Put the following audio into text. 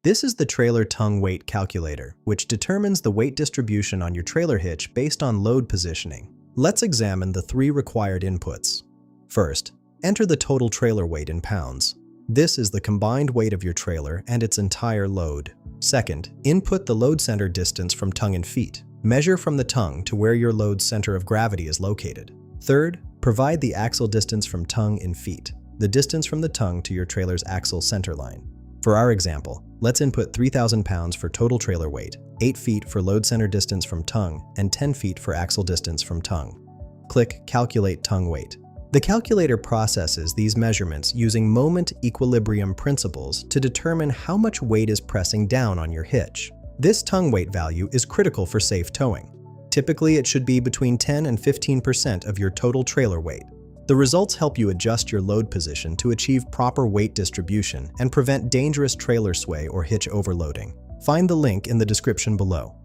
This is the trailer tongue weight calculator, which determines the weight distribution on your trailer hitch based on load positioning. Let's examine the 3 required inputs. First, enter the total trailer weight in pounds. This is the combined weight of your trailer and its entire load. Second, input the load center distance from tongue in feet. Measure from the tongue to where your load's center of gravity is located. Third, provide the axle distance from tongue in feet, the distance from the tongue to your trailer's axle center line. For our example, let's input 3,000 pounds for total trailer weight, 8 feet for load center distance from tongue, and 10 feet for axle distance from tongue. Click Calculate Tongue Weight. The calculator processes these measurements using moment equilibrium principles to determine how much weight is pressing down on your hitch. This tongue weight value is critical for safe towing. Typically, it should be between 10 and 15% of your total trailer weight. The results help you adjust your load position to achieve proper weight distribution and prevent dangerous trailer sway or hitch overloading. Find the link in the description below.